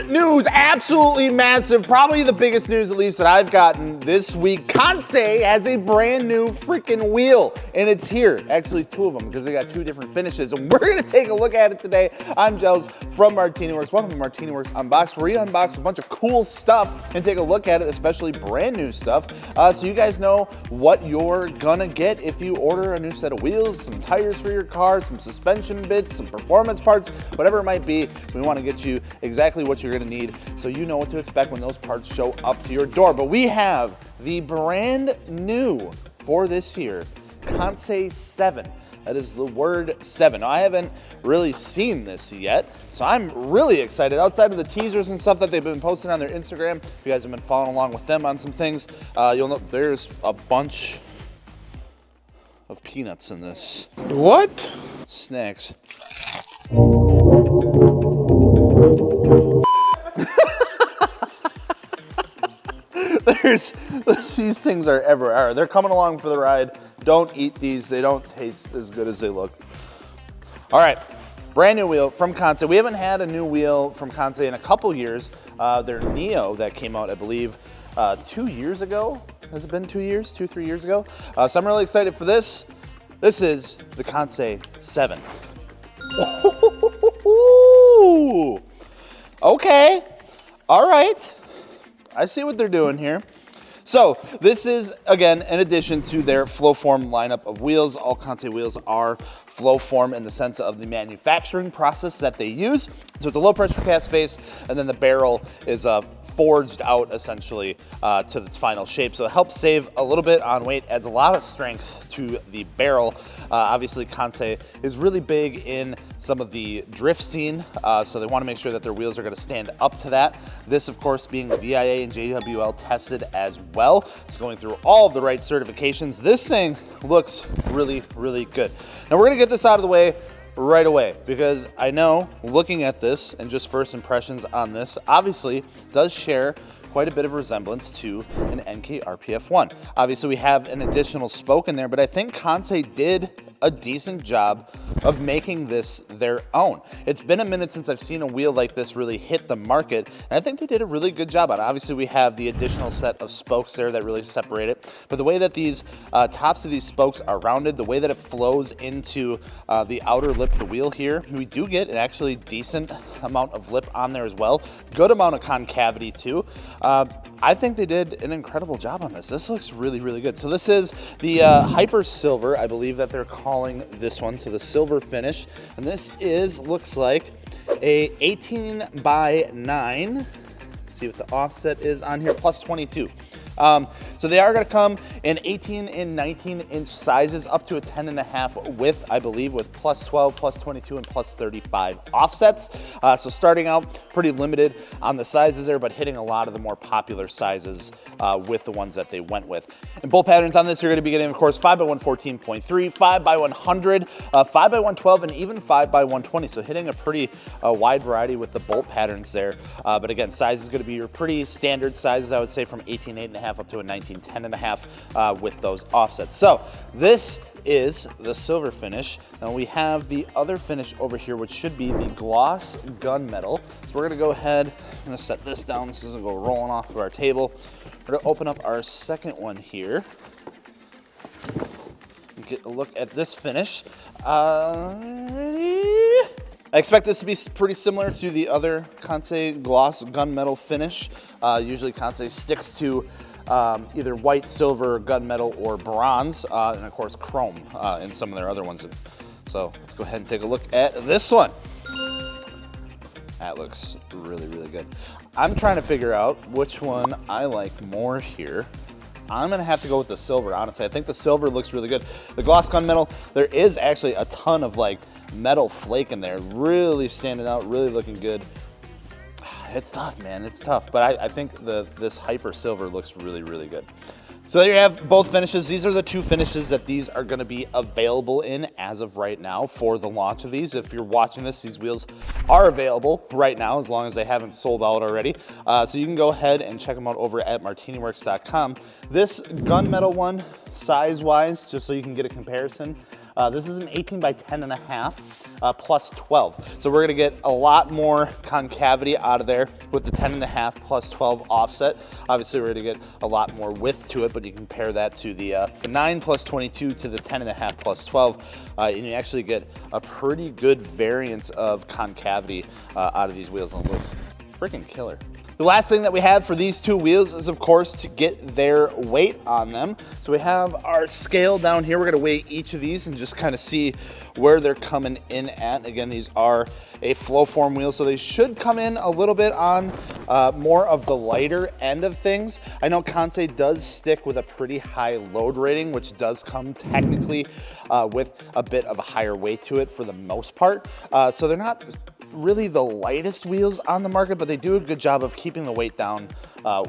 news, absolutely massive. Probably the biggest news, at least that I've gotten this week. Kansei has a brand new freaking wheel, and it's here. Actually, two of them, because they got two different finishes, and we're gonna take a look at it today. I'm Gels from Martini Works. Welcome to Martini Works Unbox, where we unbox a bunch of cool stuff and take a look at it, especially brand new stuff, so you guys know what you're gonna get if you order a new set of wheels, some tires for your car, some suspension bits, some performance parts, whatever it might be. We want to get you exactly what you're going to need so you know what to expect when those parts show up to your door. But we have the brand new for this year Kansei 7. That is the word 7. Now, I haven't really seen this yet, so I'm really excited. Outside of the teasers and stuff that they've been posting on their Instagram, if you guys have been following along with them on some things, you'll know there's a bunch of peanuts in this. What? Snacks. These things are everywhere. They're coming along for the ride. Don't eat these. They don't taste as good as they look. All right, brand new wheel from Kansei. We haven't had a new wheel from Kansei in a couple years. Their Neo that came out, I believe, 2 years ago. Has it been 2 years? 2-3 years ago? So I'm really excited for this. This is the Kansei 7. Okay, all right. I see what they're doing here. So this is, again, in addition to their Flowform lineup of wheels. All Kansei wheels are Flowform in the sense of the manufacturing process that they use. So it's a low pressure cast face, and then the barrel is forged out essentially to its final shape. So it helps save a little bit on weight, adds a lot of strength to the barrel. Obviously, Kansei is really big in some of the drift scene, so they want to make sure that their wheels are going to stand up to that. This, of course, being the VIA and JWL tested as well. It's going through all of the right certifications. This thing looks really, really good. Now, we're going to get this out of the way right away, because I know looking at this and just first impressions on this, obviously does share quite a bit of resemblance to an NK RPF1. Obviously we have an additional spoke in there, but I think Kansei did a decent job of making this their own. It's been a minute since I've seen a wheel like this really hit the market, and I think they did a really good job on it. Obviously we have the additional set of spokes there that really separate it, but the way that these tops of these spokes are rounded, the way that it flows into the outer lip of the wheel here, we do get an actually decent amount of lip on there as well. Good amount of concavity too. I think they did an incredible job on this. This looks really, really good. So this is the Hyper Silver, I believe that they're calling this one. So the silver finish, and this looks like a 18 by 9. See what the offset is on here, plus 22. So they are going to come in 18 and 19 inch sizes, up to a 10.5 width, I believe, with plus 12, plus 22, and plus 35 offsets. So starting out pretty limited on the sizes there, but hitting a lot of the more popular sizes with the ones that they went with. And bolt patterns on this, you're going to be getting, of course, 5x114.3, 5x100, 5x112, and even 5x120. So hitting a pretty wide variety with the bolt patterns there. But again, size is going to be your pretty standard sizes, I would say, from 18.8.5 up to a 19.10.5 with those offsets. So this is the silver finish. Now we have the other finish over here, which should be the gloss gunmetal. So we're gonna go ahead, I'm gonna set this down. This doesn't go rolling off of our table. We're gonna open up our second one here. Get a look at this finish. I expect this to be pretty similar to the other Kansei gloss gunmetal finish. Usually Kansei sticks to either white, silver, gunmetal, or bronze, and of course chrome in some of their other ones. So let's go ahead and take a look at this one. That looks really, really good. I'm trying to figure out which one I like more here. I'm gonna have to go with the silver, honestly. I think the silver looks really good. The gloss gunmetal, there is actually a ton of like metal flake in there, really standing out, really looking good. It's tough, man, it's tough. But I think this Hyper Silver looks really, really good. So there you have both finishes. These are the two finishes that these are gonna be available in as of right now for the launch of these. If you're watching this, these wheels are available right now, as long as they haven't sold out already. So you can go ahead and check them out over at martiniworks.com. This gunmetal one, size-wise, just so you can get a comparison, This is an 18 by 10 and a half plus 12. So we're gonna get a lot more concavity out of there with the 10 and a half plus 12 offset. Obviously we're gonna get a lot more width to it, but you compare that to the 9 plus 22 to the 10 and a half plus 12, and you actually get a pretty good variance of concavity out of these wheels, and it looks freaking killer. The last thing that we have for these two wheels is, of course, to get their weight on them. So we have our scale down here. We're gonna weigh each of these and just kind of see where they're coming in at. Again, these are a flow form wheel, so they should come in a little bit on more of the lighter end of things. I know Kansei does stick with a pretty high load rating, which does come technically with a bit of a higher weight to it for the most part. So they're not really the lightest wheels on the market, but they do a good job of keeping the weight down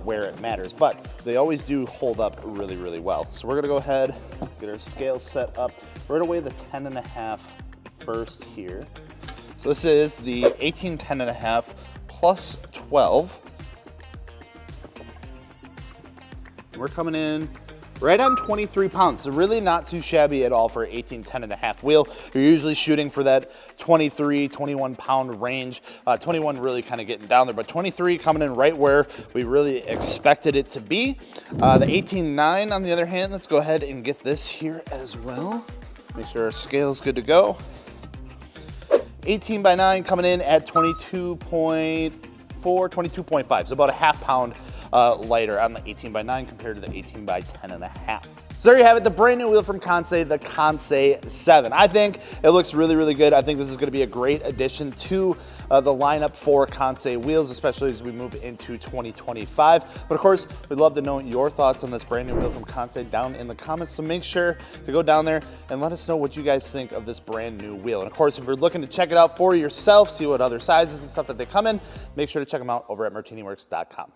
where it matters. But they always do hold up really, really well. So we're gonna go ahead, get our scale set up. We're gonna weigh the 10 and a half first here. So this is the 18 10 and a half plus 12. And we're coming in right on 23 pounds, so really not too shabby at all for 18 10 and a half wheel. You're usually shooting for that 23, 21 pound range. 21 really kind of getting down there, but 23 coming in right where we really expected it to be. The 18.9 on the other hand, let's go ahead and get this here as well. Make sure our scale is good to go. 18 by 9 coming in at 22.4, 22.5, so about a half pound lighter on the 18 by 9 compared to the 18 by 10 and a half. So there you have it, the brand new wheel from Kansei, the Kansei 7. I think it looks really, really good. I think this is gonna be a great addition to the lineup for Kansei wheels, especially as we move into 2025. But of course, we'd love to know your thoughts on this brand new wheel from Kansei down in the comments. So make sure to go down there and let us know what you guys think of this brand new wheel. And of course, if you're looking to check it out for yourself, see what other sizes and stuff that they come in, make sure to check them out over at martiniworks.com.